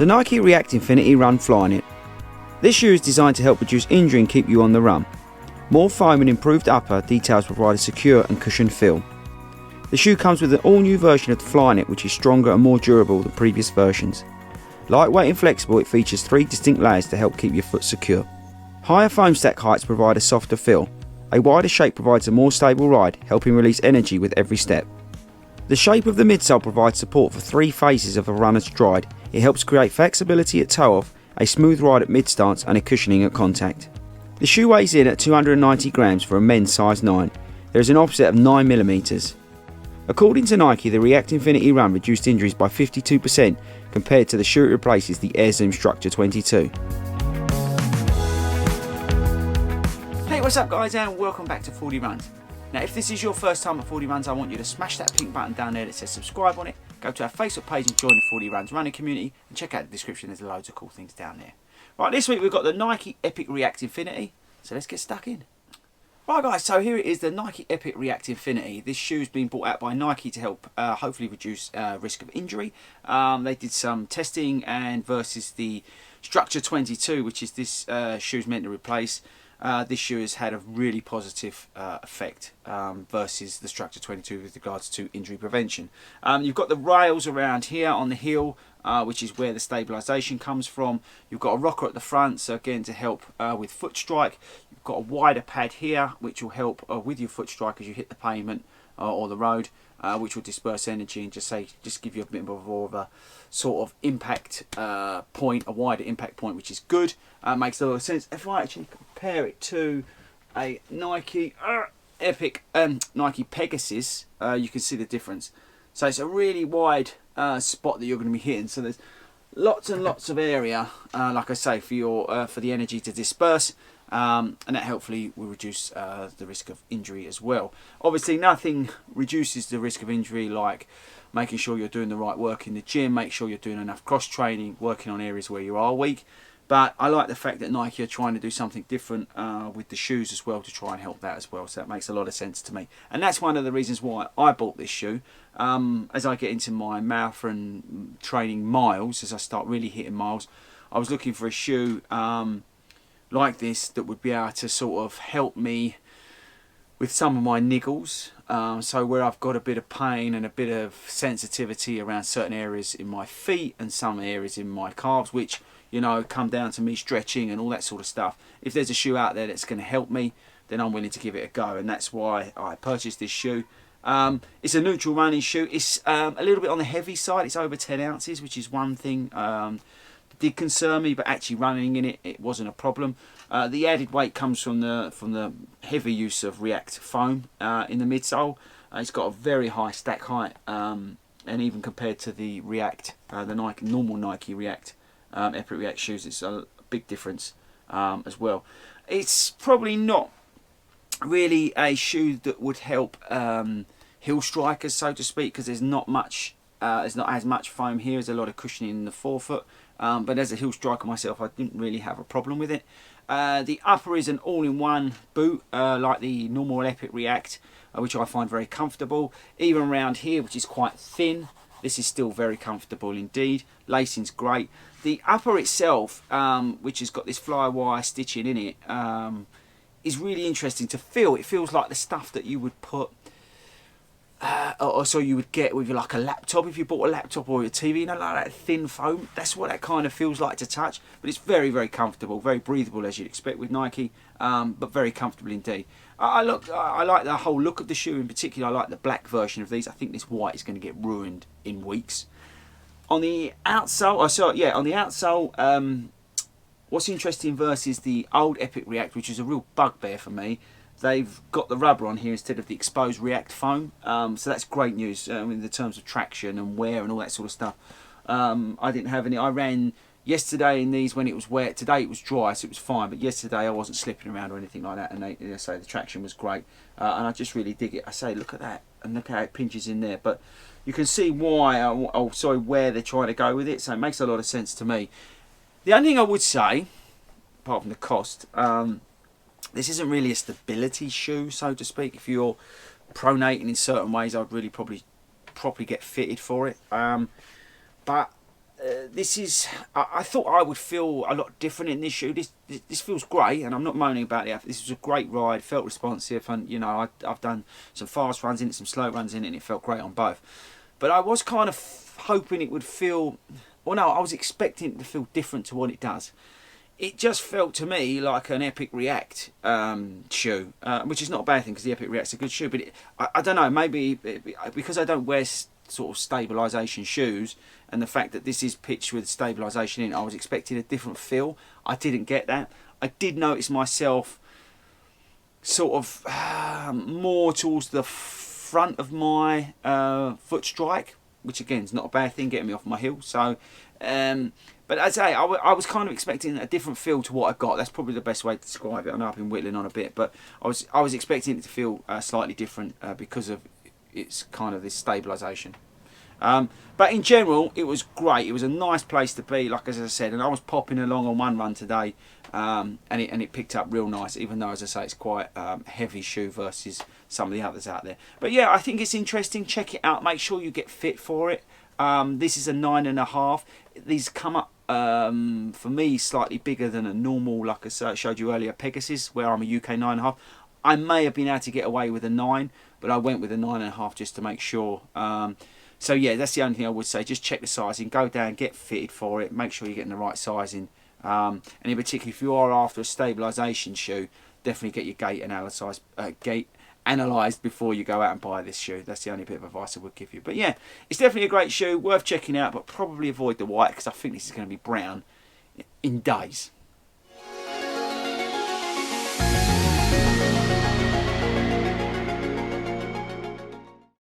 The Nike React Infinity Run Flyknit. This shoe is designed to help reduce injury and keep you on the run. More foam and improved upper details provide a secure and cushioned feel. The shoe comes with an all-new version of the Flyknit, which is stronger and more durable than previous versions. Lightweight and flexible, it features 3 distinct layers to help keep your foot secure. Higher foam stack heights provide a softer feel. A wider shape provides a more stable ride, helping release energy with every step. The shape of the midsole provides support for 3 phases of a runner's stride. It helps create flexibility at toe off, a smooth ride at mid-stance and a cushioning at contact. The shoe weighs in at 290 grams for a men's size 9. There is an offset of 9mm. According to Nike, the React Infinity Run reduced injuries by 52% compared to the shoe it replaces, the Air Zoom Structure 22. Hey, what's up guys, and welcome back to Fordy Runs. Now, if this is your first time at Fordy Runs, I want you to smash that pink button down there that says subscribe on it. Go to our Facebook page and join the Fordy Runs running community, and check out the description, there's loads of cool things down there. Right, this week we've got the Nike Epic React Infinity, so let's get stuck in. Right guys, so here it is, the Nike Epic React Infinity. This shoe's been brought out by Nike to help hopefully reduce risk of injury. They did some testing and versus the Structure 22, which is this shoe's meant to replace. This shoe has had a really positive effect versus the Structure 22 with regards to injury prevention. You've got the rails around here on the heel, which is where the stabilisation comes from. You've got a rocker at the front, so again to help with foot strike. You've got a wider pad here, which will help with your foot strike as you hit the pavement or the road, which will disperse energy and just give you a bit more of a sort of impact point, a wider impact point, which is good. Makes a lot of sense. If I actually compare it to a Nike Epic Nike Pegasus, you can see the difference. So it's a really wide spot that you're going to be hitting. So there's lots and lots of area, like I say, for your for the energy to disperse. And that hopefully will reduce the risk of injury as well. Obviously nothing reduces the risk of injury like making sure you're doing the right work in the gym, make sure you're doing enough cross training, working on areas where you are weak. But I like the fact that Nike are trying to do something different with the shoes as well to try and help that as well. So that makes a lot of sense to me. And that's one of the reasons why I bought this shoe. As I get into my marathon training miles, as I start really hitting miles, I was looking for a shoe like this that would be able to sort of help me with some of my niggles, so where I've got a bit of pain and a bit of sensitivity around certain areas in my feet and some areas in my calves, which, you know, come down to me stretching and all that sort of stuff. If there's a shoe out there that's going to help me, then I'm willing to give it a go, and that's why I purchased this shoe. It's a neutral running shoe. It's a little bit on the heavy side. It's over 10 ounces, which is one thing did concern me, but actually running in it wasn't a problem. The added weight comes from the heavy use of React foam in the midsole. It's got a very high stack height, and even compared to the React, the normal Nike React Epic React shoes, it's a big difference as well. It's probably not really a shoe that would help heel strikers, so to speak, because there's not as much foam here. There's a lot of cushioning in the forefoot. But as a heel striker myself, I didn't really have a problem with it. The upper is an all-in-one boot, like the normal Epic React, which I find very comfortable. Even around here, which is quite thin, this is still very comfortable indeed. Lacing's great. The upper itself, which has got this fly wire stitching in it, is really interesting to feel. It feels like the stuff that you would put or so you would get with like a laptop. If you bought a laptop or a TV, you know, like that thin foam, that's what that kind of feels like to touch. But it's very, very comfortable, very breathable as you'd expect with Nike, but very comfortable indeed. I like the whole look of the shoe. In particular, I like the black version of these. I think this white is going to get ruined in weeks. On the outsole, on the outsole, what's interesting versus the old Epic React, which is a real bugbear for me, they've got the rubber on here instead of the exposed React foam, so that's great news in the terms of traction and wear and all that sort of stuff. I didn't have any. I ran yesterday in these when it was wet. Today it was dry, so it was fine, but yesterday I wasn't slipping around or anything like that, and they say the traction was great, and I just really dig it. I say, look at that, and look how it pinches in there. But you can see why, where they're trying to go with it, so it makes a lot of sense to me. The only thing I would say, apart from the cost, this isn't really a stability shoe, so to speak. If you're pronating in certain ways, I'd really probably get fitted for it. But this is, I thought I would feel a lot different in this shoe. This feels great, and I'm not moaning about it. This was a great ride, felt responsive, and you know, I've done some fast runs in it, some slow runs in it, and it felt great on both. But I was kind of hoping it would feel, well no, I was expecting it to feel different to what it does. It just felt to me like an Epic React shoe, which is not a bad thing because the Epic React's a good shoe. But I don't know, maybe because I don't wear sort of stabilisation shoes, and the fact that this is pitched with stabilisation in, I was expecting a different feel. I didn't get that. I did notice myself sort of more towards the front of my foot strike, which again is not a bad thing, getting me off my heel. So. But as I say, I was kind of expecting a different feel to what I got. That's probably the best way to describe it. I know I've been whittling on a bit, but I was expecting it to feel slightly different because of its kind of this stabilisation. But in general, it was great. It was a nice place to be, like as I said, and I was popping along on one run today, and it picked up real nice. Even though, as I say, it's quite heavy shoe versus some of the others out there. But yeah, I think it's interesting. Check it out. Make sure you get fit for it. This is a 9.5. These come up for me slightly bigger than a normal, like I showed you earlier, Pegasus, where I'm a UK 9.5. I may have been able to get away with a 9, but I went with a 9.5 just to make sure. So yeah, that's the only thing I would say. Just check the sizing, go down, get fitted for it, make sure you're getting the right sizing. And in particular, if you are after a stabilisation shoe, definitely get your gait analysed before you go out and buy this shoe. That's the only bit of advice I would give you. But yeah, it's definitely a great shoe, worth checking out, but probably avoid the white because I think this is going to be brown in days.